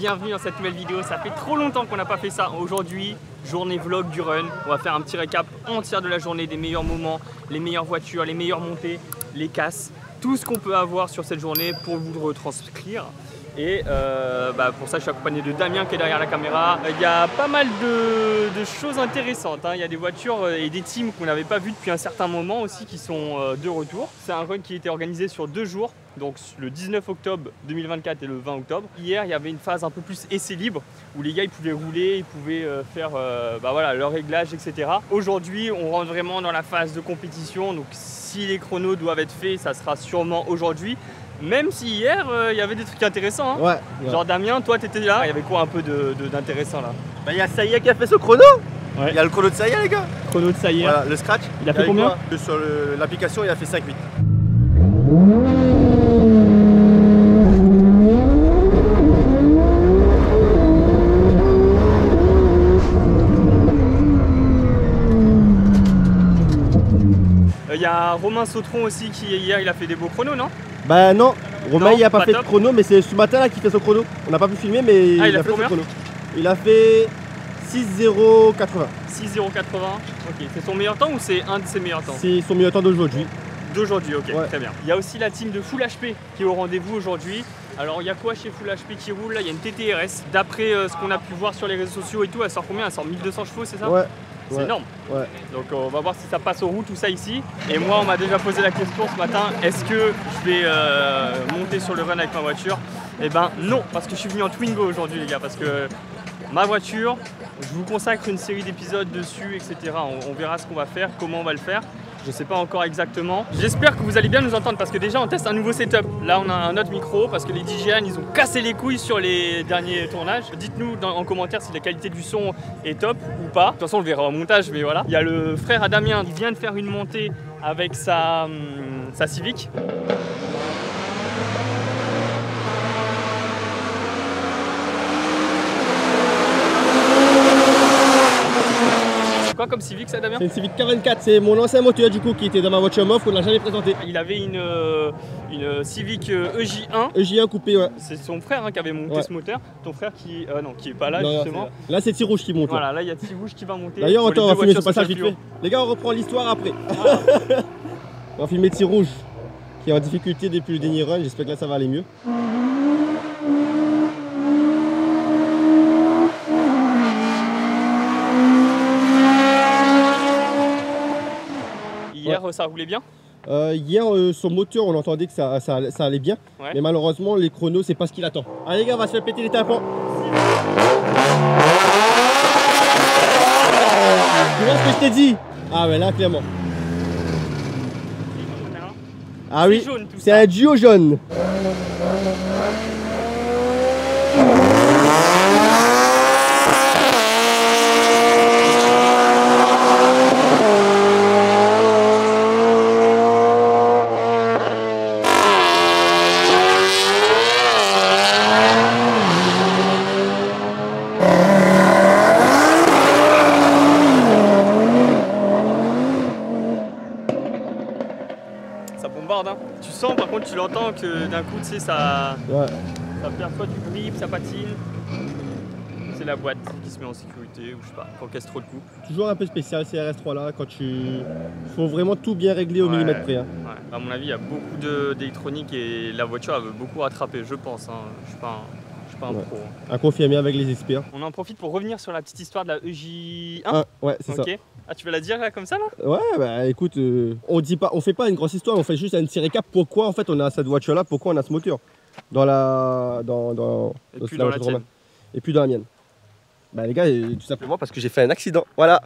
bienvenue dans cette nouvelle vidéo. Ça fait trop longtemps qu'on n'a pas fait ça. Aujourd'hui, journée vlog du run. On va faire un petit récap entier de la journée, des meilleurs moments, les meilleures voitures, les meilleures montées, les casses, tout ce qu'on peut avoir sur cette journée pour vous le retranscrire. Et pour ça, je suis accompagné de Damien qui est derrière la caméra. Il y a pas mal de choses intéressantes, hein. Il y a des voitures et des teams qu'on n'avait pas vues depuis un certain moment aussi qui sont de retour. C'est un run qui a été organisé sur 2 jours, donc le 19 octobre 2024 et le 20 octobre. Hier, il y avait une phase un peu plus essai libre où les gars ils pouvaient rouler, ils pouvaient faire leur réglage, etc. Aujourd'hui, on rentre vraiment dans la phase de compétition. Donc si les chronos doivent être faits, ça sera sûrement aujourd'hui. Même si hier, il y avait des trucs intéressants. Hein. Ouais. Genre Damien, toi t'étais là, il y avait quoi un peu d'intéressant là? Bah, il y a Saïa qui a fait ce chrono. Ouais. Il y a le chrono de Saïa, les gars. Chrono de Saïa. Voilà, le scratch. Il a fait combien? Sur l'application, il a fait 5-8. Il y a Romain Sautron aussi qui hier il a fait des beaux chronos, non? Bah non, Romain Non, il a pas fait top. de chrono, mais c'est ce matin là qui fait son chrono. On n'a pas pu filmer, mais Ah, il a fait combien? son chrono. Il a fait 6,080. 6,080. Ok, c'est son meilleur temps ou c'est un de ses meilleurs temps? C'est son meilleur temps d'aujourd'hui. D'aujourd'hui, ok, Ouais. très bien. Il y a aussi la team de Full HP qui est au rendez-vous aujourd'hui. Alors il y a quoi chez Full HP qui roule là? Il y a une TTRS. D'après ce qu'on a pu voir sur les réseaux sociaux et tout, elle sort combien? Elle sort 1200 chevaux, c'est ça? Ouais. C'est Ouais. énorme. Ouais. Donc on va voir si ça passe aux roues tout ça ici. Et moi on m'a déjà posé la question ce matin, est-ce que je vais monter sur le run avec ma voiture? Eh ben non, parce que je suis venu en Twingo aujourd'hui les gars, parce que ma voiture, je vous consacre une série d'épisodes dessus, etc. On verra ce qu'on va faire, comment on va le faire. Je sais pas encore exactement. J'espère que vous allez bien nous entendre parce que déjà on teste un nouveau setup. Là on a un autre micro parce que les DJI ils ont cassé les couilles sur les derniers tournages. Dites-nous en commentaire si la qualité du son est top ou pas. De toute façon on le verra au montage, mais voilà. Il y a le frère à Damien, il vient de faire une montée avec sa Civic. Quoi comme Civic ça Damien? C'est une Civic 44, c'est mon ancien moteur du coup qui était dans ma voiture MOF qu'on n'a jamais présenté. Il avait une Civic EJ1. EJ1 coupé, ouais. C'est son frère qui avait monté ce moteur. Ton frère qui est pas là Non, justement. là c'est Tigrouge qui monte. Voilà, là il y a Tigrouge qui va monter. D'ailleurs, Pour les attends, on deux va filmer ce voitures passage vite social fait. Les gars, on reprend l'histoire après. Ah. On va filmer Tigrouge qui est en difficulté depuis le dernier run. J'espère que là ça va aller mieux. Hier ça roulait bien. Hier, son moteur, on entendait que ça allait bien. Ouais. Mais malheureusement, les chronos, c'est pas ce qu'il attend. Allez les gars, on va se faire péter les tympans. Tu vois ce que je t'ai dit? Ah ouais, là, clairement. Ah oui, jaune, tout c'est ça. un duo jaune. Ça bombarde hein. Tu sens par contre tu l'entends que d'un coup tu sais ça perd soit du grip, ça patine. C'est la boîte qui se met en sécurité ou je sais pas, quand casse trop de coups. Toujours un peu spécial ces RS3 là, quand faut vraiment tout bien régler au millimètre près. Hein. Ouais. À mon avis il y a beaucoup d'électronique et la voiture elle veut beaucoup rattraper je pense. Hein. Je suis pas un pro. À confirmer avec les experts. On en profite pour revenir sur la petite histoire de la EJ1. Ouais, c'est ça. Ah tu veux la dire là comme ça là? Ouais, bah écoute, on fait pas une grosse histoire, on fait juste un petit récap pourquoi en fait on a cette voiture là, pourquoi on a ce moteur dans la Et puis dans la tienne. Et puis dans la mienne. Bah les gars, tout simplement parce que j'ai fait un accident. Voilà.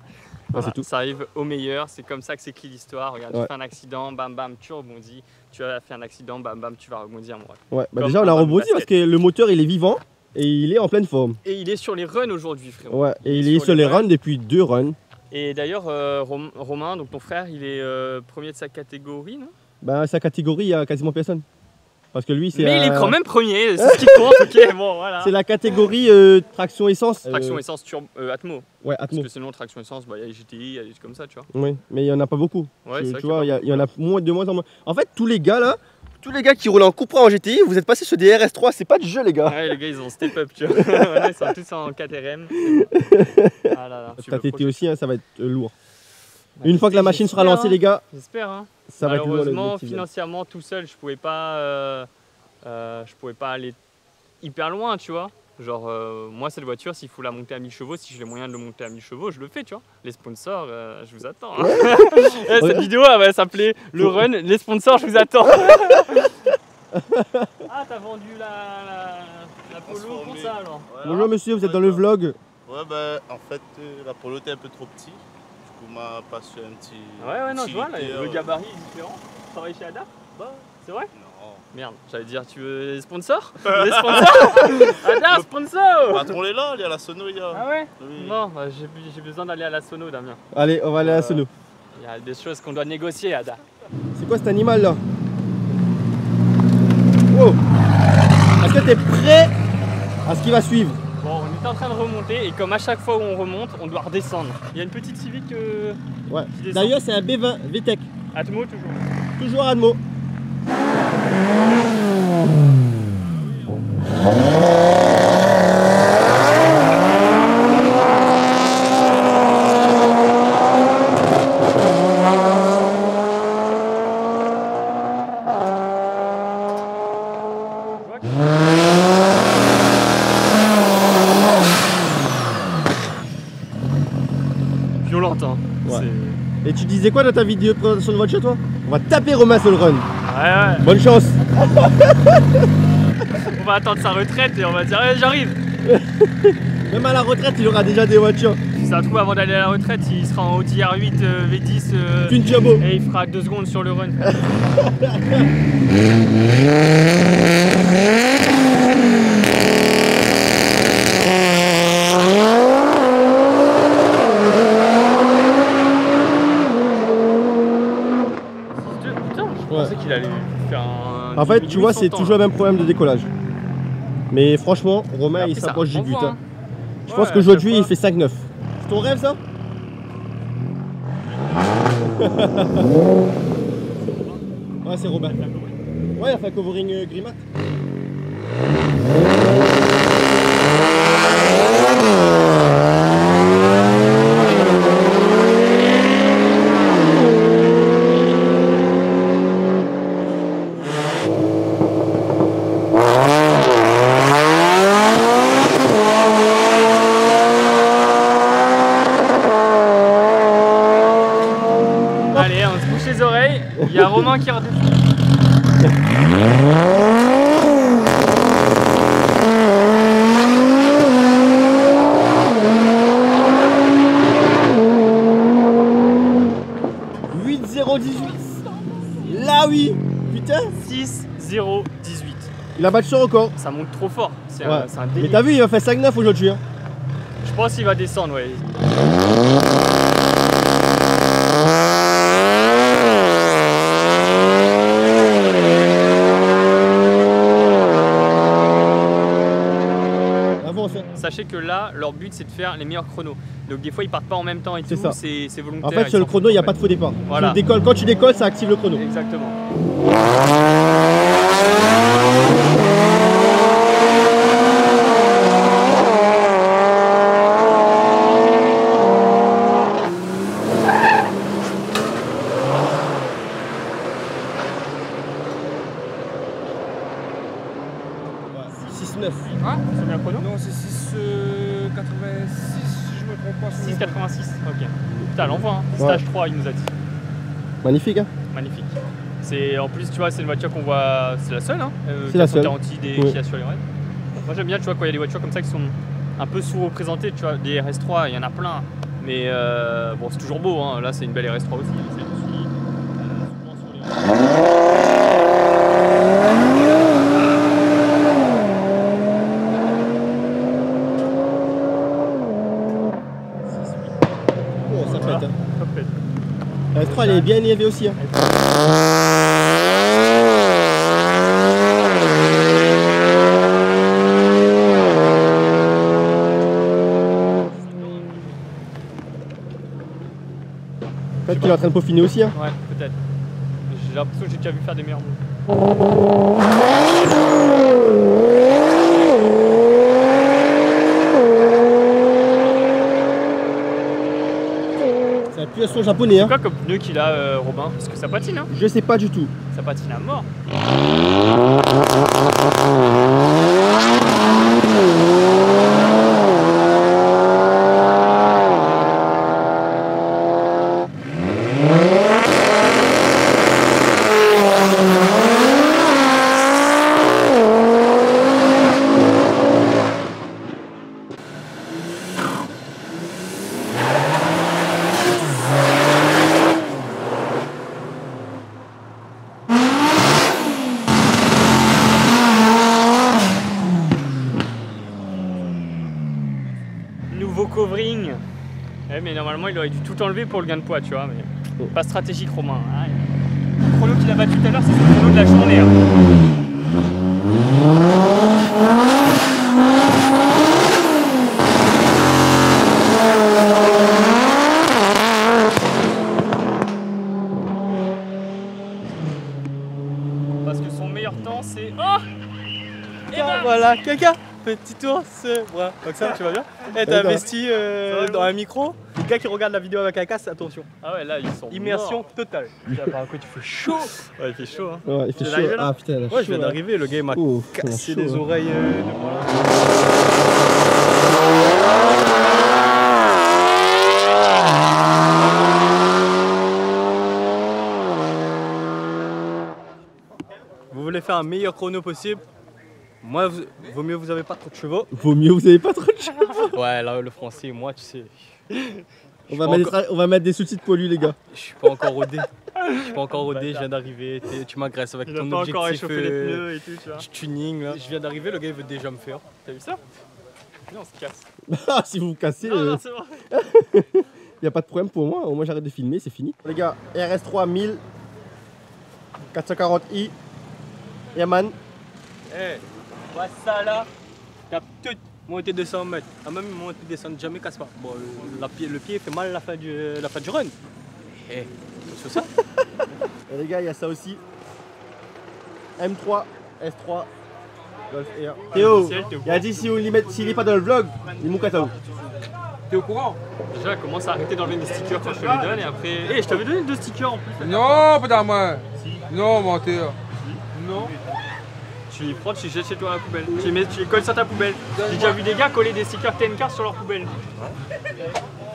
Voilà, c'est tout. ça arrive au meilleur, c'est comme ça que s'écrit l'histoire. Regarde, Ouais. tu fais un accident, bam bam, tu rebondis. Tu as fait un accident, bam bam, tu vas rebondir. Bref. Ouais, bah Comme déjà on a un rebondi basket. parce que le moteur il est vivant et il est en pleine forme. Et il est sur les runs aujourd'hui, frérot. Ouais, et il est sur les runs depuis 2 runs. Et d'ailleurs, Romain, donc ton frère, il est premier de sa catégorie, non? Bah sa catégorie, il y a quasiment personne. Parce que lui, c'est. Mais il est quand même premier, c'est ce qui compte, ok, bon voilà. C'est la catégorie traction essence. Traction essence Atmo. Ouais, Parce Atmo. que sinon, traction essence, il y a les GTI, il y a des trucs comme ça, tu vois. Oui, mais il n'y en a pas beaucoup. Ouais, c'est vrai Tu qu'il vois, y a il y en a de moins en moins. En fait, tous les gars là, Tous les gars qui roulent en Cupra en GTI, vous êtes passés sur des RS3, c'est pas du jeu les gars. Ouais, les gars, ils ont step up, tu vois. Maintenant, ils sont tous en 4RM. Ah là là, je suis Ta le TT prochain. aussi, hein, ça va être lourd. Bah, Une fois que la machine sera j'espère, lancée hein. les gars, J'espère, hein. ça va être lourd. Malheureusement, financièrement, tout seul, je pouvais pas aller hyper loin, tu vois. Genre, moi, cette voiture, s'il faut la monter à 1000 chevaux, si j'ai les moyens de le monter à 1000 chevaux, je le fais, tu vois. Les sponsors, je vous attends. Hein. Cette vidéo, elle va s'appeler Le Run. Les sponsors, je vous attends. Ah, t'as vendu la Polo pour ça, alors. Voilà. Bonjour monsieur, vous êtes dans le vlog. Ouais, bah en fait, la Polo était un peu trop petit. Du coup, m'a passé un petit. Ouais, non, je vois, là, utilitaire. le gabarit est différent. Tu travailles chez Ada? Bah, C'est vrai? non. Merde, j'allais dire, tu veux des sponsors? Des sponsors? Ada, sponsor! Le patron est là, il y a la sono, il y a. Ah ouais? Oui. Non, bah, j'ai besoin d'aller à la sono, Damien. Allez, on va aller à la sono. Il y a des choses qu'on doit négocier, Ada. C'est quoi cet animal là? Wow. Est-ce que t'es prêt à ce qui va suivre? Bon, on était en train de remonter et comme à chaque fois où on remonte, on doit redescendre. Il y a une petite Civic Ouais. qui descend. D'ailleurs c'est un B20 VTEC. Atmo toujours. Toujours à Admo. Violente, hein. Ouais. Et tu disais quoi dans ta vidéo de présentation de voiture toi? On va taper Romain sur le run. Ouais. Bonne chance. On va attendre sa retraite et on va dire, eh, j'arrive. Même à la retraite il aura déjà des voitures. Si ça se trouve, avant d'aller à la retraite, il sera en Audi R8 V10 Twin turbo. et il fera 2 secondes sur le run. Putain, je pensais qu'il allait faire un. En fait tu vois 1800 c'est temps, toujours le même problème de décollage. Mais franchement Romain Après, il ça s'approche du but. renvoie, Hein. hein. Je pense Ouais, qu'aujourd'hui à il chaque fait 5-9. C'est ton rêve ça? Ouais c'est Robin. Ouais il a fait un covering gris mat. Allez, on se bouche les oreilles. Il y a Romain qui redescend. Là oui. Putain. 6-0-18. Il a battu son record. Ça monte trop fort. C'est Ouais. un Mais délire. t'as vu il a fait 5-9 aujourd'hui. Hein. Je pense qu'il va descendre, ouais. Avance. Hein. Sachez que là, leur but c'est de faire les meilleurs chronos. Donc des fois ils partent pas en même temps et C'est tout, ça. c'est volontaire. En fait ils sur le s'en chrono il n'y a foutent, pas de faux départ. Voilà. Tu décolles, quand tu décolles ça active le chrono. Exactement. Hein? C'est bien chrono? Non, c'est 6,86 si je me trompe pas. 6,86, ok. Putain, l'envoie, hein. Ouais. Stage 3, il nous a dit. Magnifique hein. Magnifique. En plus, tu vois, c'est une voiture qu'on voit, c'est la seule, hein, C'est la qui a seule. garantie des Oui. Kia sur les raids. Moi j'aime bien, tu vois, quand il y a des voitures comme ça qui sont un peu sous-représentées, tu vois, des RS3, il y en a plein. Mais bon, c'est toujours beau, hein. Là c'est une belle RS3 aussi. Celle que je suis, souvent sur les... Oh ça Voilà. pète. Hein. Top pète. La S3 elle est bien élevée aussi. Hein. Peut-être qu'il est en train de peaufiner aussi. Hein. Ouais, peut-être. J'ai l'impression que j'ai déjà vu faire des meilleurs moves. C'est un pièce japonais, C'est hein. quoi comme pneu qu'il a, Robin? Parce que ça patine, hein? Je sais pas du tout. Ça patine à mort. Nouveau covering. Ouais, mais normalement il aurait dû tout enlever pour le gain de poids, tu vois. Mais pas stratégique, Romain. Ah, le chrono qu'il a battu tout à l'heure, c'est son chrono de la journée. Hein. Parce que son meilleur temps, c'est... Oh! Et ben, Voilà, quelqu'un. Petit ours, voilà. Maxime, tu vas bien? Eh, t'as investi dans un micro. Les gars qui regardent la vidéo avec un casque, attention. Ah ouais, là ils sont Immersion morts. totale. Par contre, il fait chaud. Ouais, il fait chaud, hein. Ouais, il fait Tu viens chaud. d'arriver, là? Ah putain, là, Ouais, je viens d'arriver, le gars il m'a Oh, cassé chaud, les hein. oreilles. Vous voulez faire un meilleur chrono possible? Moi, vaut mieux vous avez pas trop de chevaux. Vaut mieux, vous avez pas trop de chevaux. Ouais, là, le français, moi, tu sais. On va mettre des sous-titres pour lui, les gars. Je suis pas encore rodé. Je suis pas encore rodé, je viens d'arriver. Tu m'agresses avec Il a ton pas encore objectif échauffé les pneus et tout, tu vois. tuning là. Je viens d'arriver, le gars il veut déjà me faire. T'as vu ça? Non, on se casse. Ah, si vous vous cassez, Non, non, c'est bon. y a pas de problème pour moi. Au moins, j'arrête de filmer, c'est fini. Les gars, RS3 1000 440i. Yaman. Eh, vois ça là. T'as tout monté 200 mètres. Ah, même monté descendre, jamais casse pas. Bon, le pied fait mal à la fin du run. Eh, c'est ça? Et les gars, il y a ça aussi. M3, S3, Golf Air. Théo, il a dit s'il est pas dans le vlog, il m'a katao. T'es au courant? Déjà, commence à arrêter d'enlever des stickers quand je te les donne et après. Eh, je t'avais donné 2 stickers en plus. Non, pas dans moi. Non, menteur. Non. Tu les prends, tu les jettes chez toi à la poubelle. Tu les colles sur ta poubelle. J'ai déjà vu des gars coller des stickers TNK sur leur poubelle.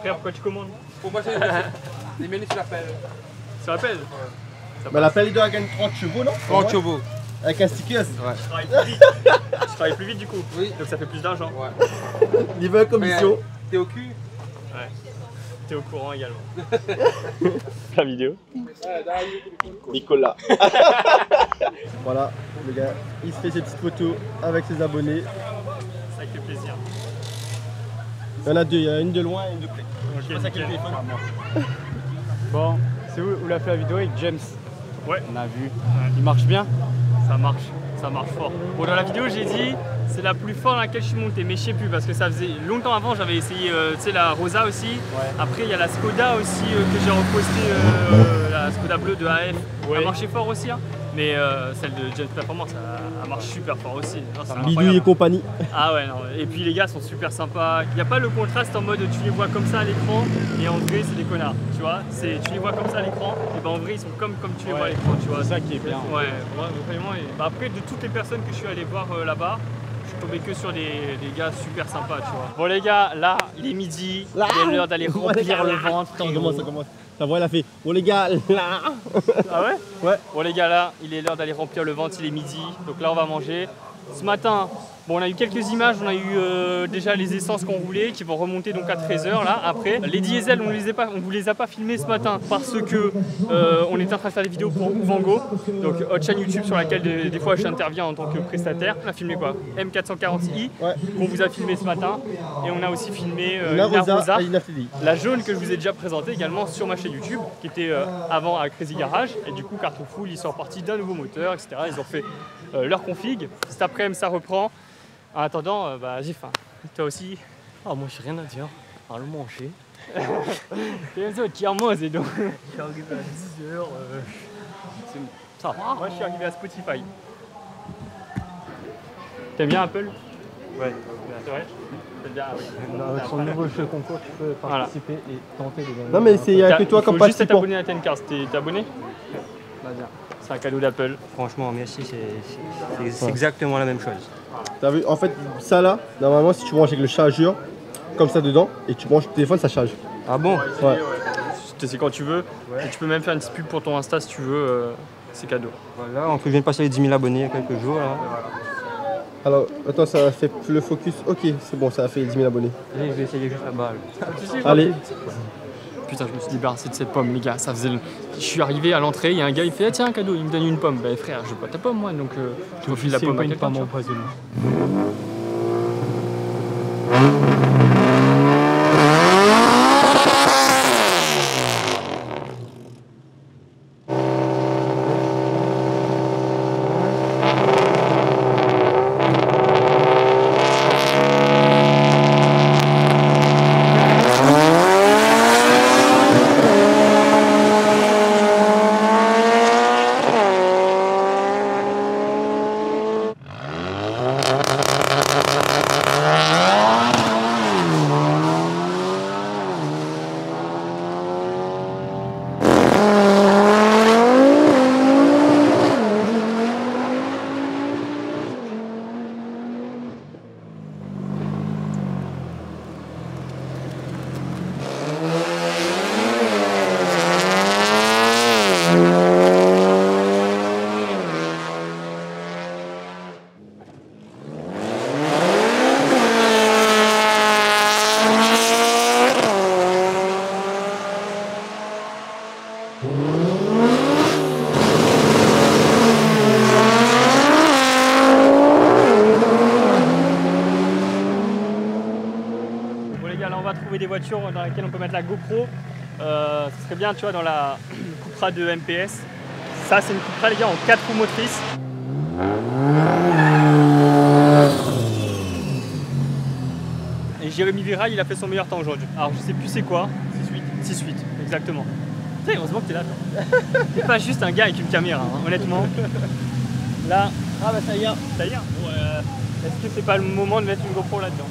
Frère, pourquoi tu commandes? Pour moi, c'est les menus sur l'appel. Ça rappelle? Bah, l'appel, il doit gagner 30 chevaux, non? 30 chevaux. Avec un sticker. Tu travailles plus vite. Tu travailles plus vite du coup. Oui. Donc ça fait plus d'argent. Ouais. Niveau commission. T'es au cul? Ouais. T'es au courant également. La vidéo. Nicolas. Voilà, le gars, il se fait ses petites photos avec ses abonnés. Ça fait plaisir. Il y en a deux, il y en a une de loin et une de près. Ok, Je sais pas quel nickel. téléphone. Bon, c'est où l'a fait la vidéo avec James? Ouais. On a vu. Il marche bien? Ça marche fort. Bon, dans la vidéo, j'ai dit c'est la plus forte dans laquelle je suis monté, mais je sais plus parce que ça faisait longtemps avant, j'avais essayé tu sais, la Rosa aussi. Ouais. Après, il y a la Skoda aussi que j'ai reposté, la Skoda bleue de AF. Ouais. Elle marchait fort aussi, hein. Mais celle de James Performance, elle marche super fort aussi. Non, c'est Bidouille et incroyable. compagnie. Ah ouais, non. Et puis les gars sont super sympas. Il n'y a pas le contraste en mode tu les vois comme ça à l'écran et en vrai c'est des connards, tu vois. Tu les vois comme ça à l'écran et ben en vrai ils sont comme tu les vois à l'écran, tu vois. C'est ça qui est bien. Ouais, vraiment. Et bah, après de toutes les personnes que je suis allé voir là-bas, je suis tombé que sur des gars super sympas, tu vois. Bon les gars, là il est midi, il est l'heure d'aller remplir le ventre. Ça commence, ça commence. Ta voix elle a fait. Bon les gars, là. Ah ouais? Ouais. Bon les gars là, il est l'heure d'aller remplir le ventre, il est midi, donc là on va manger. Ce matin, bon, on a eu quelques images, on a eu déjà les essences qu'on roulait qui vont remonter donc à 13h là après. Les diesels on vous les a pas filmés ce matin parce que on était en train de faire des vidéos pour Ouvango, donc autre chaîne YouTube sur laquelle des fois j'interviens en tant que prestataire. On a filmé quoi? M440i Ouais. qu'on vous a filmé ce matin et on a aussi filmé La la Rosa, Rosa. et une FTDI. La jaune que je vous ai déjà présentée également sur ma chaîne YouTube, qui était avant à Crazy Garage. Et du coup, Carton Full, ils sont repartis d'un nouveau moteur, etc. Ils ont fait leur config. Cet après-midi, ça reprend. En attendant, bah, j'ai faim. Toi aussi? Ah, moi j'ai rien à dire. À le manger. C'est ça, qui en mange, et donc. J'arrive à 10h. Ça va. Moi, je suis arrivé à Spotify. T'aimes bien Apple? Ouais. C'est vrai? T'aimes bien, oui. Avec son nouveau jeu concours, tu peux participer et tenter de gagner. Non, mais il n'y a que toi comme Il faut juste être participant. abonné à Tencast. T'es abonné? Vas-y. C'est un cadeau d'Apple. Franchement, merci, c'est exactement la même chose. T'as vu? En fait, ça là, normalement, si tu branches avec le chargeur, comme ça dedans, et tu branches le téléphone, ça charge. Ah bon? Ouais. C'est quand tu veux. Et tu peux même faire une petite pub pour ton Insta si tu veux. C'est cadeau. Voilà, en plus, je viens de passer les 10 000 abonnés il y a quelques jours. Là. Alors, attends, ça a fait le focus. Ok, c'est bon, ça a fait 10 000 abonnés. Et je vais essayer juste la balle. Allez. Putain, je me suis débarrassé de cette pomme, les gars. Ça faisait. Je suis arrivé à l'entrée, il y a un gars, il fait ah, tiens, un cadeau, il me donne une pomme. Bah frère, je veux pas ta pomme, moi, donc je refile la pomme à quelqu'un. Des voitures dans lesquelles on peut mettre la GoPro. Ce serait bien, tu vois, dans la Cupra de MPS. Ça, c'est une Cupra, les gars, en 4 roues motrices. Et Jérémy Virail, il a fait son meilleur temps aujourd'hui. Alors, je sais plus c'est quoi. 6-8, exactement. Tu sais, heureusement que t'es là, toi. T'es pas juste un gars avec une caméra, hein, honnêtement. Là, ah bah ça y est. Ça y est. Est-ce que c'est pas le moment de mettre une GoPro là-dedans?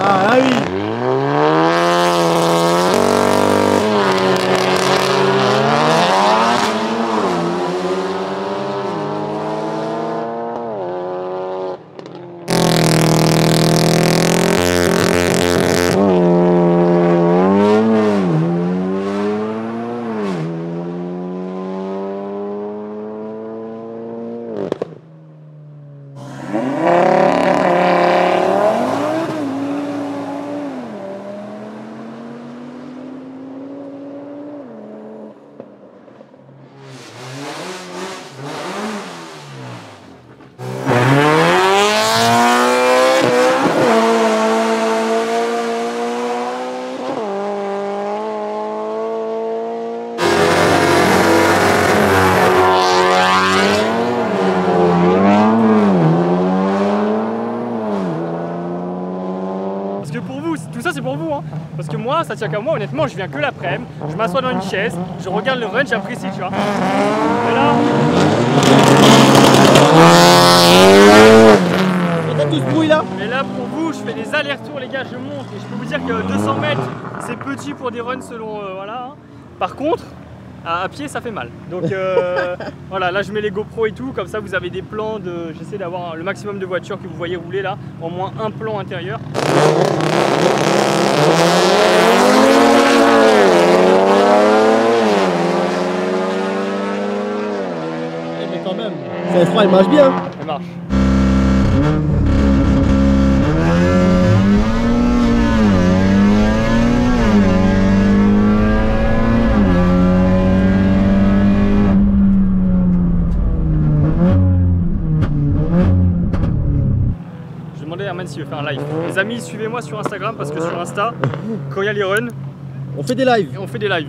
Ah oui. Parce que moi, ça tient qu'à moi, honnêtement, je viens que l'après-midi, je m'assois dans une chaise, je regarde le run, j'apprécie, tu vois. Et là... T'as tout ce bruit là? Et là, pour vous, je fais des allers-retours, les gars, je monte. Et je peux vous dire que 200 mètres, c'est petit pour des runs selon... voilà. Par contre, À pied ça fait mal. Donc voilà, là je mets les GoPro et tout, comme ça vous avez des plans de. J'essaie d'avoir le maximum de voitures que vous voyez rouler là, au moins un plan intérieur. Mais quand même, ça S3 elle marche bien. Elle marche. S'il veut faire un live. Les amis, suivez-moi sur Instagram parce que sur Insta, quand il y a les runs, on fait des lives. On fait des lives.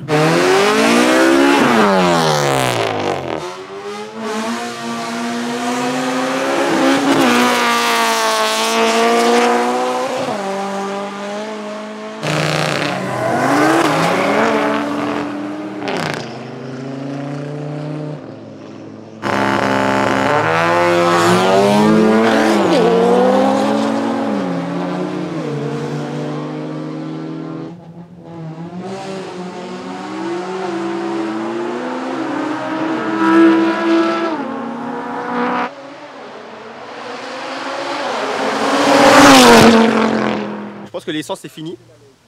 Que l'essence c'est fini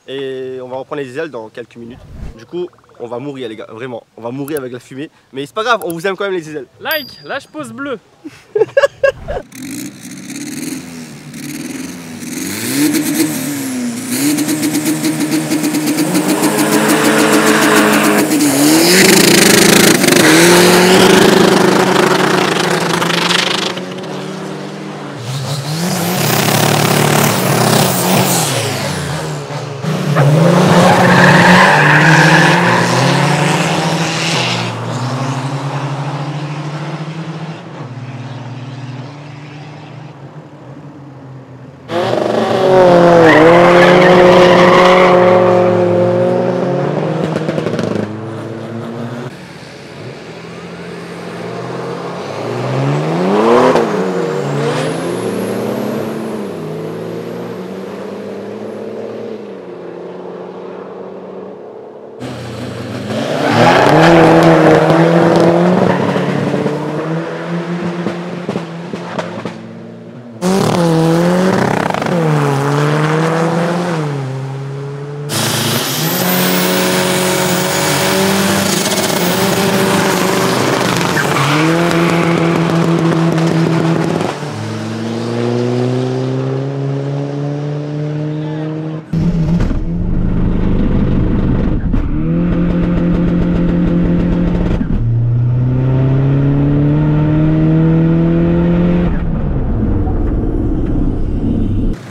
et on va reprendre les diesels dans quelques minutes. Du coup on va mourir les gars, vraiment, on va mourir avec la fumée, mais c'est pas grave, on vous aime quand même les diesels. Like, lâche pause bleu.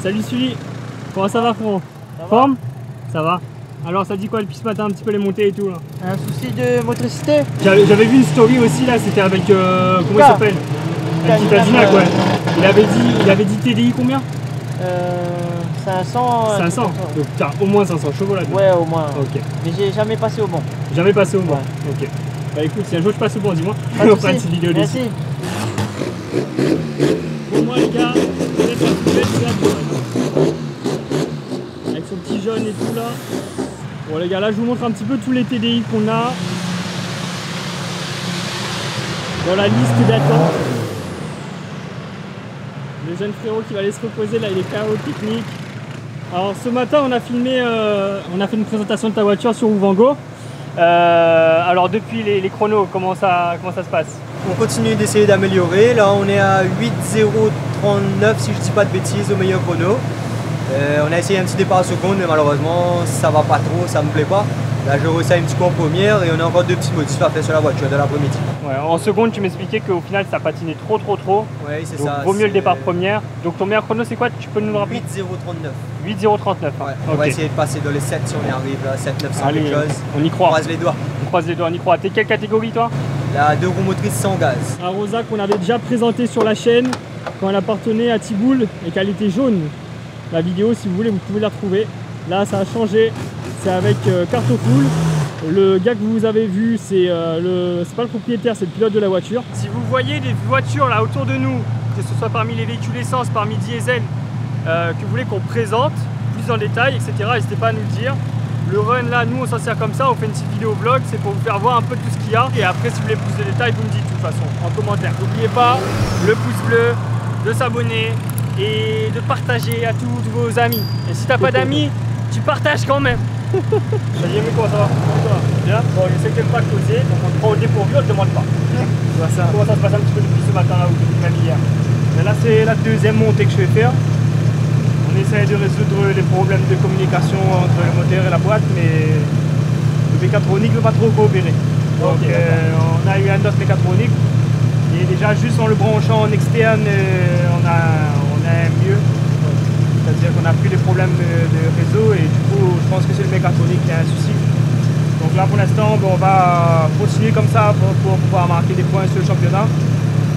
Salut Sully, comment ça va frérot? Forme? Ça va. Alors ça dit quoi depuis ce matin, un petit peu les montées et tout là? Un souci de motricité? J'avais vu une story aussi là, c'était avec comment il s'appelle? Un petit Adinac, ouais. Il avait dit TDI combien? 500. 500? Donc t'as au moins 500 chevaux là dedans. Ouais, au moins. Ok. Mais j'ai jamais passé au banc. Jamais passé au banc. Ouais. Ok. Bah écoute, si un jour je passe au banc, dis-moi. On fera une petite vidéo dessus. Merci. Pour moi les gars, vous êtes la plus belle fête, avec son petit jaune et tout là. Bon les gars, là je vous montre un petit peu tous les TDI qu'on a dans la liste d'attente. Le jeune frérot qui va aller se reposer là, il est KO technique. Alors ce matin on a filmé, on a fait une présentation de ta voiture sur Ouvango. Alors depuis les chronos, comment ça se passe? On continue d'essayer d'améliorer. Là on est à 8,039 si je dis pas de bêtises au meilleur chrono. On a essayé un petit départ à seconde mais malheureusement ça va pas trop, ça me plaît pas. Là je réussis un petit coup en première et on a encore deux petits modifs à faire sur la voiture de l'après-midi. Ouais, en seconde tu m'expliquais qu'au final ça patinait trop. Ouais, c'est donc ça. Vaut mieux le départ première. Donc ton meilleur chrono c'est quoi? Tu peux nous le rappeler? 8,039. 8,039. Ouais, on va essayer de passer dans les 7 si on y arrive à 7, 900 Allez, quelque chose. On y croit. On croise les doigts. On croise les doigts, on y croit. T'es quelle catégorie toi? La 2 roues motrices sans gaz. Un Rosa qu'on avait déjà présenté sur la chaîne quand elle appartenait à Tiboul et qu'elle était jaune. La vidéo si vous voulez vous pouvez la retrouver. Là ça a changé, c'est avec Cartofull. Le gars que vous avez vu c'est pas le propriétaire, c'est le pilote de la voiture. Si vous voyez des voitures là autour de nous, que ce soit parmi les véhicules essence, parmi diesel, que vous voulez qu'on présente plus en détail, etc. N'hésitez pas à nous le dire. Le run là, nous on s'en sert comme ça, on fait une petite vidéo vlog, c'est pour vous faire voir un peu tout ce qu'il y a. Et après si vous voulez plus de détails, vous me dites de toute façon en commentaire. N'oubliez pas le pouce bleu, de s'abonner et de partager à tous vos amis. Et si t'as pas d'amis, tu partages quand même. Salut mais comment ça va? Bien. Bon, je sais que t'aimes pas causer, donc on te prend au dépourvu, on te demande pas. Comment ça se passe un petit peu depuis ce matin là ou depuis même hier? Là, c'est la deuxième montée que je vais faire. On essaie de résoudre les problèmes de communication entre le moteur et la boîte, mais le mécatronique ne veut pas trop coopérer. Donc on a eu un autre mécatronique et déjà juste en le branchant en externe, on a mieux. C'est-à-dire qu'on n'a plus les problèmes de réseau et du coup je pense que c'est le mécatronique qui a un souci. Donc là pour l'instant on va continuer comme ça pour pouvoir marquer des points sur le championnat.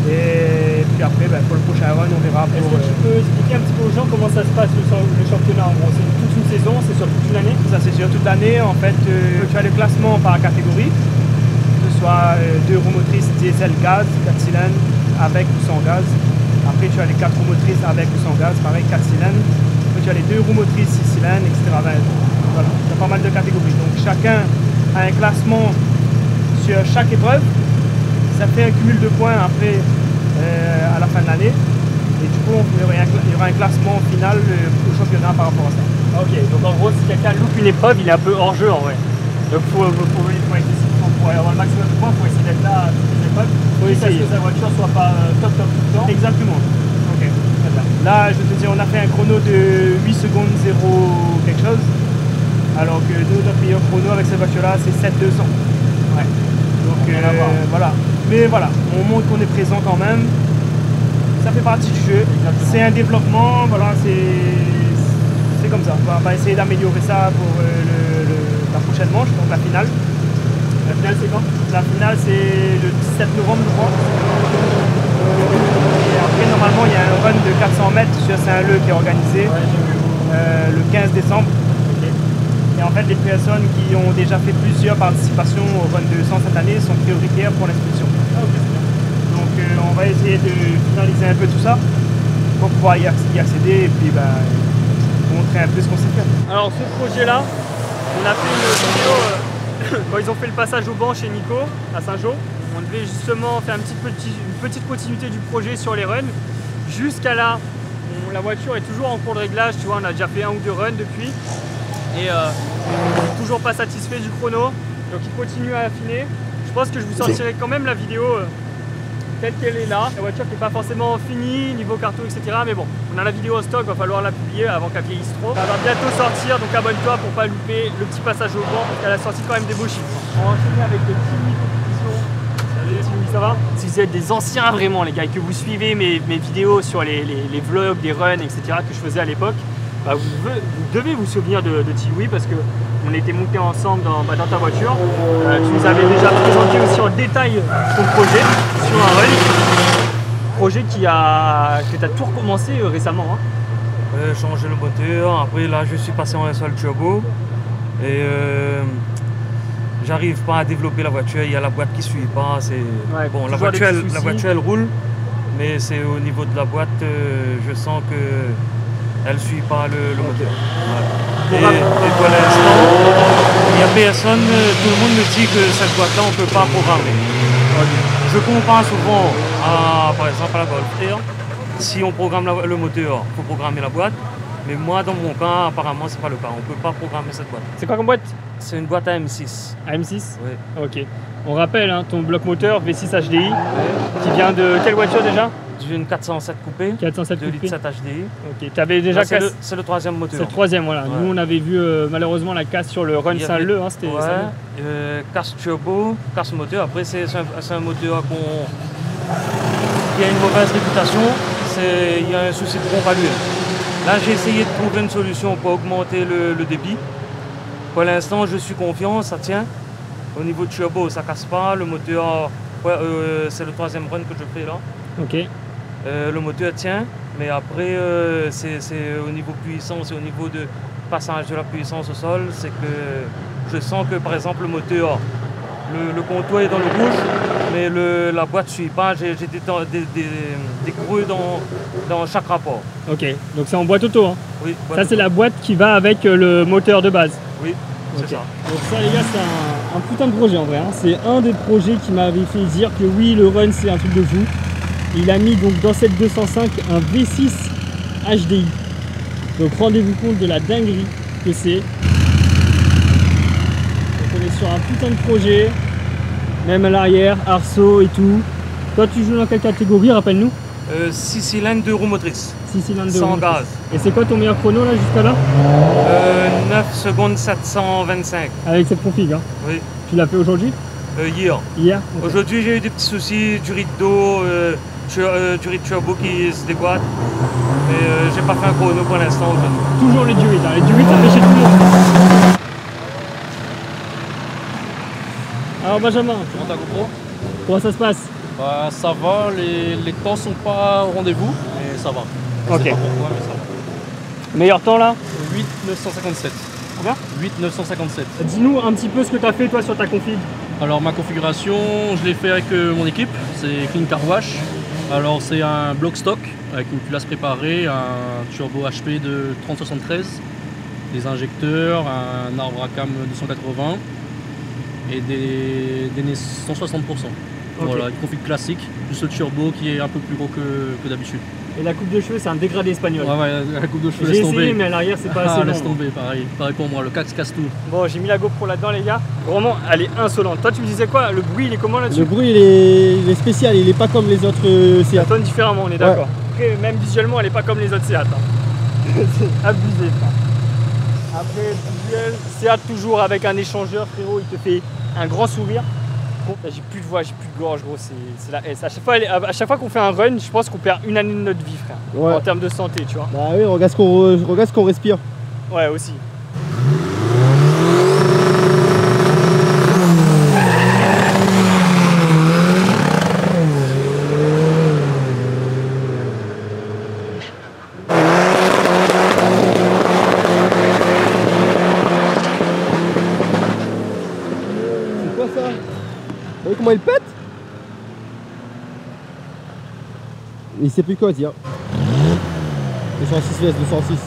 Et puis après pour le prochain run on verra. Est-ce que tu peux expliquer un petit peu aux gens comment ça se passe le championnat en gros? C'est toute une saison, c'est sur toute une année? Ça c'est sur toute l'année. En fait tu as les classements par catégorie, que ce soit 2 roues motrices diesel gaz, 4 cylindres avec ou sans gaz. Après tu as les 4 roues motrices avec ou sans gaz, pareil 4 cylindres. Après tu as les 2 roues motrices 6 cylindres, etc. Voilà, tu as pas mal de catégories. Donc chacun a un classement sur chaque épreuve. Ça fait un cumul de points après à la fin de l'année. Et du coup il y aura un classement final au championnat par rapport à ça. Ok, donc en gros si quelqu'un loupe une épreuve, il est un peu hors jeu en vrai. Donc pour avoir le maximum de points, il faut essayer d'être là à toutes les épreuves. Quitte à ce que sa voiture soit pas top tout le temps. Exactement. Ok. Là je te dis on a fait un chrono de 8 secondes 0 quelque chose. Alors que nous notre meilleur chrono avec cette voiture là c'est 7,200. Ouais. Donc voilà. Mais voilà, on montre qu'on est présent quand même. Ça fait partie du jeu. C'est un développement, voilà, c'est comme ça. On va essayer d'améliorer ça pour la prochaine manche, donc la finale. La finale c'est quand? La finale c'est le 17 novembre je crois. Et après normalement il y a un run de 400 mètres sur Saint-Leu qui est organisé le 15 décembre. Et en fait, les personnes qui ont déjà fait plusieurs participations au run 200 cette année sont prioritaires pour l'inscription. Donc on va essayer de finaliser un peu tout ça pour pouvoir y accéder et puis montrer un peu ce qu'on sait faire. Alors ce projet-là, on a fait une vidéo quand ils ont fait le passage au banc chez Nico à Saint-Jean. On devait justement faire une petite continuité du projet sur les runs. Jusqu'à là, la voiture est toujours en cours de réglage, tu vois, on a déjà fait 1 ou 2 runs depuis. Et toujours pas satisfait du chrono, donc il continue à affiner. Je pense que je vous sortirai quand même la vidéo telle qu'elle est là. La voiture qui n'est pas forcément finie, niveau carton, etc. Mais bon, on a la vidéo en stock, va falloir la publier avant qu'elle vieillisse trop. Ça va bientôt sortir, donc abonne-toi pour pas louper le petit passage au banc, parce qu'elle a sorti quand même des beaux chiffres. On va enchaîner avec le Team Louis compétition. Salut Team Louis, ça va? Si vous êtes des anciens vraiment les gars, et que vous suivez mes vidéos sur les vlogs, des runs, etc. que je faisais à l'époque, vous devez vous souvenir de Tiwi parce qu'on était montés ensemble dans ta voiture. Tu nous avais déjà présenté aussi en détail ton projet sur un run. Projet que tu as tout recommencé récemment. Hein. Changer le moteur, après là je suis passé en un seul turbo et j'arrive pas à développer la voiture, il y a la boîte qui suit pas. Ouais, bon, la voiture elle roule, mais c'est au niveau de la boîte, je sens que elle ne suit pas le moteur. Ouais. Et pour l'instant, il n'y a personne, tout le monde me dit que cette boîte-là, on ne peut pas programmer. Je comprends souvent, par exemple à la Golf Air, si on programme le moteur, il faut programmer la boîte. Mais moi, dans mon cas, apparemment, ce n'est pas le cas. On ne peut pas programmer cette boîte. C'est quoi comme boîte? C'est une boîte AM6. AM6? Oui. Ok. On rappelle, hein, ton bloc moteur V6 HDI, qui vient de quelle voiture déjà? D'une 407 coupé, 407 2 litres 7 HDI. Ok, tu avais déjà cassé. C'est le troisième moteur. C'est le troisième, voilà. Ouais. nous on avait vu malheureusement la casse sur le Run Saint-Leu, hein, c'était casse turbo, casse moteur. Après c'est un moteur qui a une mauvaise réputation, il y a un souci de pompe à l'huile. Là j'ai essayé de trouver une solution pour augmenter le débit. Pour l'instant je suis confiant, ça tient. Au niveau de turbo ça casse pas, le moteur, c'est le troisième run que je fais là. Ok. Le moteur tient, mais après c'est au niveau puissance et au niveau de passage de la puissance au sol, c'est que je sens que par exemple le moteur, le contour est dans le rouge, mais la boîte ne suit pas, j'ai des creux dans chaque rapport. Ok, donc c'est en boîte auto, hein. Oui, ça c'est la boîte qui va avec le moteur de base. Oui. c'est Ok. ça. Donc ça les gars c'est un putain de projet en vrai, hein. C'est un des projets qui m'avait fait dire que oui le run c'est un truc de fou. Il a mis donc dans cette 205 un V6 HDI. Donc rendez-vous compte de la dinguerie que c'est. Donc on est sur un putain de projet, même à l'arrière, arceau et tout. Toi tu joues dans quelle catégorie, rappelle-nous? 6 cylindres de roue motrice, 6 cylindres de sans roue. gaz. Et c'est quoi ton meilleur chrono là jusqu'à là? 9 secondes 725. Avec cette config hein. Oui. Tu l'as fait aujourd'hui? Hier. Hier? Ok. Aujourd'hui j'ai eu des petits soucis, du riz d'eau, du riz turbo qui se déboîte. Mais j'ai pas fait un chrono pour l'instant aujourd'hui. Toujours les durites, hein. Les durites ça fait chez tout le monde. Alors Benjamin, Ta GoPro comment ça se passe? Bah ça va, les temps sont pas au rendez-vous, mais ça va. Je Ok. sais pas pourquoi, mais ça va. Meilleur temps là? 8,957. Combien? 8,957. Dis-nous un petit peu ce que tu as fait toi sur ta config. Alors ma configuration, je l'ai fait avec mon équipe, c'est Clean Car Wash. Alors c'est un bloc stock avec une culasse préparée, un turbo HP de 3073, des injecteurs, un arbre à cam 280 et des 160%. Voilà, une config classique, juste le turbo qui est un peu plus gros que d'habitude. Et la coupe de cheveux c'est un dégradé espagnol. Ouais, la coupe de cheveux, J'ai laisse essayé tomber. mais à l'arrière c'est pas assez long. Laisse tomber, pareil pour moi, le casse tout. Bon j'ai mis la GoPro là-dedans les gars. Vraiment elle est insolente. Toi tu me disais quoi? Le bruit il est comment là-dessus? Le bruit il est spécial, il est pas comme les autres Ça Seat. tonne différemment, on est d'accord. Après même visuellement elle est pas comme les autres Seat. Hein. C'est abusé ça. Après visuel, Seat toujours avec un échangeur frérot, il te fait un grand sourire. Là, j'ai plus de voix, j'ai plus de gorge gros, c'est la S. À chaque fois qu'on fait un run, je pense qu'on perd une année de notre vie frère. Ouais. En termes de santé tu vois. Bah oui, regarde ce qu'on respire. Ouais aussi. C'est quoi ça? Vous voyez comment il pète? Il sait plus quoi dire. 206 VS, 206.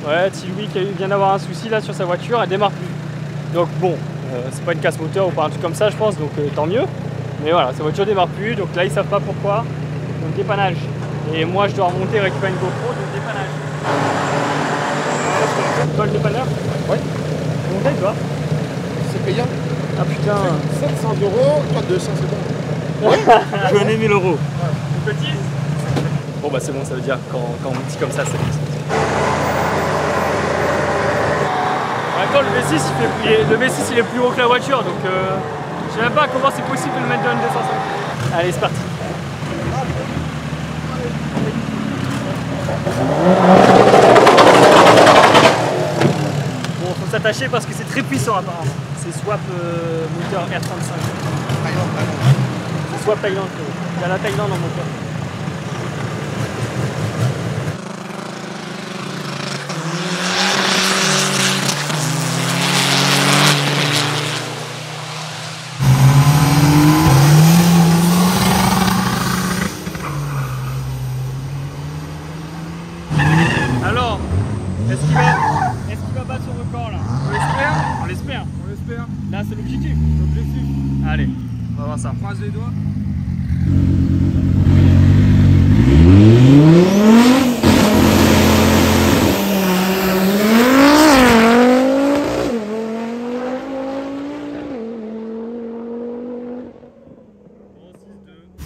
Ouais, Louis qui vient d'avoir un souci là sur sa voiture, elle démarre plus. Donc bon, c'est pas une casse moteur ou pas un truc comme ça je pense, donc tant mieux. Mais voilà, sa voiture démarre plus, donc là ils savent pas pourquoi. Donc dépannage. Et moi je dois remonter et récupérer une GoPro, donc dépannage. Toi le dépanneur? Ouais. Combien toi? C'est payant. Ah putain. 700 €, toi 200 c'est bon. Je venais 1000 €. Une petite? Bon bah c'est bon, ça veut dire quand on dit comme ça c'est bon. En même temps le V6 il est plus haut que la voiture donc je sais même pas comment c'est possible de le mettre dans une 205. Allez c'est parti. Bon faut s'attacher parce que c'est très puissant apparemment. C'est swap moteur R35. C'est swap Thaïlande. Il y a la Thaïlande en moteur. Alors, est-ce qu'il va? là? Là, c'est l'objectif. L'objectif. Allez, on va voir ça. Croise les doigts.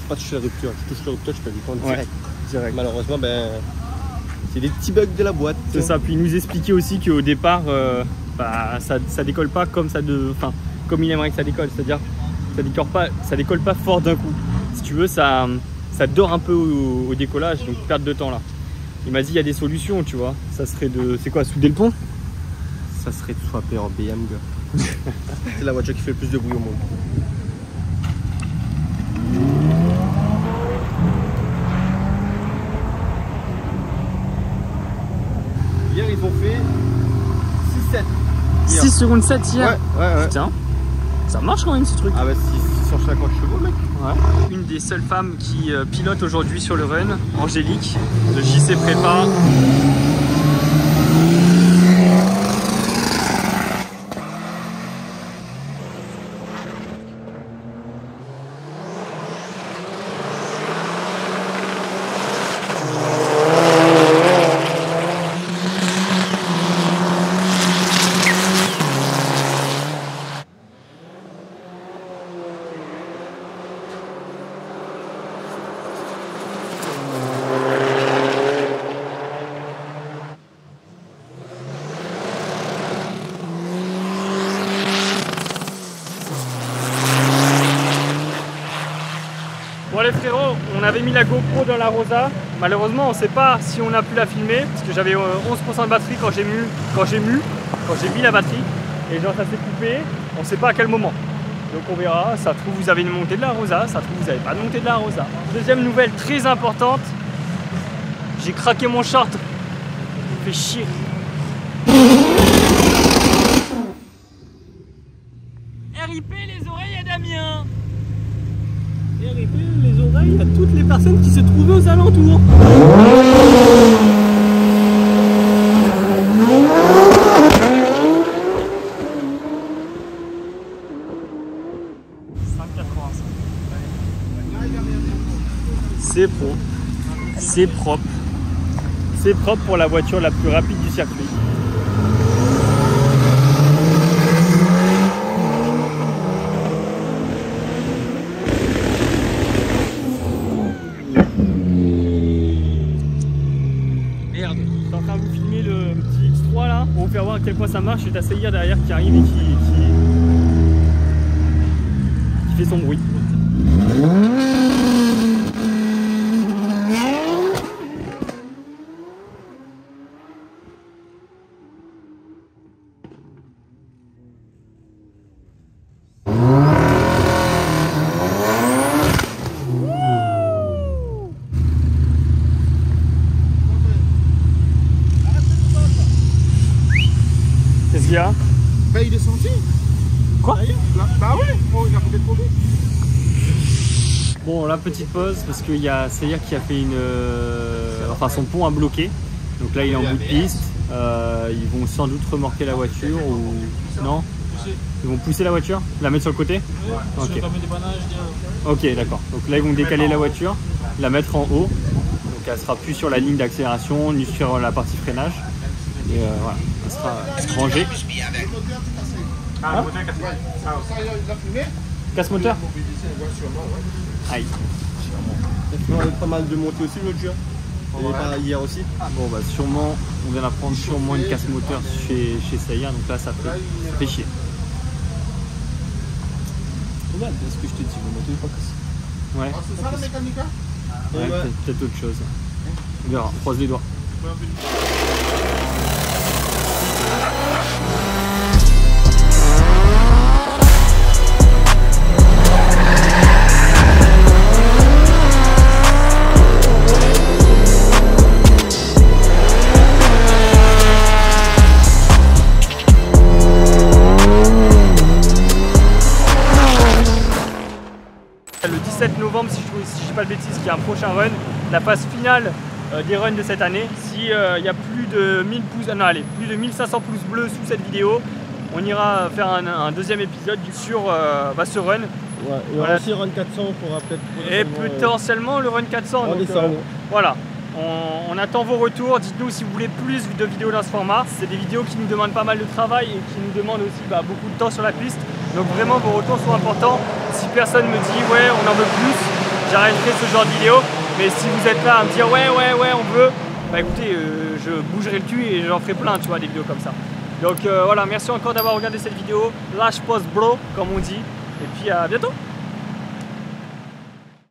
Pas toucher la rupture, je touche la rupture, je peux lui prendre direct. Direct. Malheureusement, ben, c'est des petits bugs de la boîte. C'est ça, puis il nous expliquait aussi qu'au départ, bah, ça décolle pas comme comme il aimerait que ça décolle, c'est-à-dire ça décolle pas fort d'un coup. Si tu veux, ça dort un peu au décollage, donc perte de temps là. Il m'a dit il y a des solutions, tu vois. Ça serait de, c'est quoi, souder le pont? Ça serait de swapper en BM, gars. C'est la voiture qui fait le plus de bruit au monde. Hier, ils ont fait 6-7. 6 secondes 7 hier. Ouais. Putain, ça marche quand même ce truc. Ah bah 650 chevaux, mec. Ouais. Une des seules femmes qui pilote aujourd'hui sur le run, Angélique, de JC Prépa. Bon les frérots, on avait mis la GoPro dans la Rosa. Malheureusement, on ne sait pas si on a pu la filmer parce que j'avais 11% de batterie quand j'ai mis la batterie. Et genre ça s'est coupé, on ne sait pas à quel moment. Donc on verra, ça se trouve vous avez une montée de la Rosa, ça se trouve vous n'avez pas de montée de la Rosa. Deuxième nouvelle très importante, j'ai craqué mon short. Ça fait chier. RIP les oreilles à Damien. RIP les oreilles à toutes les personnes qui se trouvaient aux alentours. C'est bon, c'est propre. C'est propre pour la voiture la plus rapide du circuit. Merde, je suis en train de vous filmer le petit X3 là pour vous faire voir à quel point ça marche. C'est ta Seyer derrière qui arrive et qui fait son bruit. Qu'est-ce qu'il y a? Bah il est sorti. Quoi? Bah ouais, il a peut-être tombé. Bon, la petite pause parce qu'il y a Seyer qui a fait une... enfin son pont a bloqué. Donc là il est en bout de piste. Ils vont sans doute remorquer la voiture ou... Non? Ils vont pousser la voiture? La mettre sur le côté? Ok. Ok, d'accord. Donc là ils vont décaler la voiture, la mettre en haut. Donc elle sera plus sur la ligne d'accélération, ni sur la partie freinage. Et voilà, elle sera rangée. Ah, le moteur est cassé. Ça, il a fumé. Casse-moteur? Aïe. On a pas mal de montées aussi l'autre jour. Et pas hier aussi. Bon bah sûrement, on vient d'apprendre sûrement une casse-moteur chez Seyer, donc là ça fait chier. Regarde, est-ce que je te dis, le moteur est pas cassé. Ouais. C'est ça la mécanique? Ouais, peut-être autre chose. On verra, on croise les doigts. Le 17 novembre, si je ne dis pas de bêtises, qui est un prochain run, la phase finale des runs de cette année. Si il y a plus de 1000 pouces, non allez, plus de 1500 pouces bleus sous cette vidéo, on ira faire un deuxième épisode sur ce run. Ouais, et voilà. Aussi run 400 on pourra peut-être. Et potentiellement le run 400. En donc, décembre. Voilà. On attend vos retours, dites-nous si vous voulez plus de vidéos dans ce format. C'est des vidéos qui nous demandent pas mal de travail et qui nous demandent aussi beaucoup de temps sur la piste. Donc vraiment vos retours sont importants. Si personne me dit ouais on en veut plus, j'arrêterai ce genre de vidéo. Mais si vous êtes là à me dire ouais on veut, bah écoutez je bougerai le cul et j'en ferai plein tu vois des vidéos comme ça. Donc voilà, merci encore d'avoir regardé cette vidéo. Lâche pause bro comme on dit. Et puis à bientôt.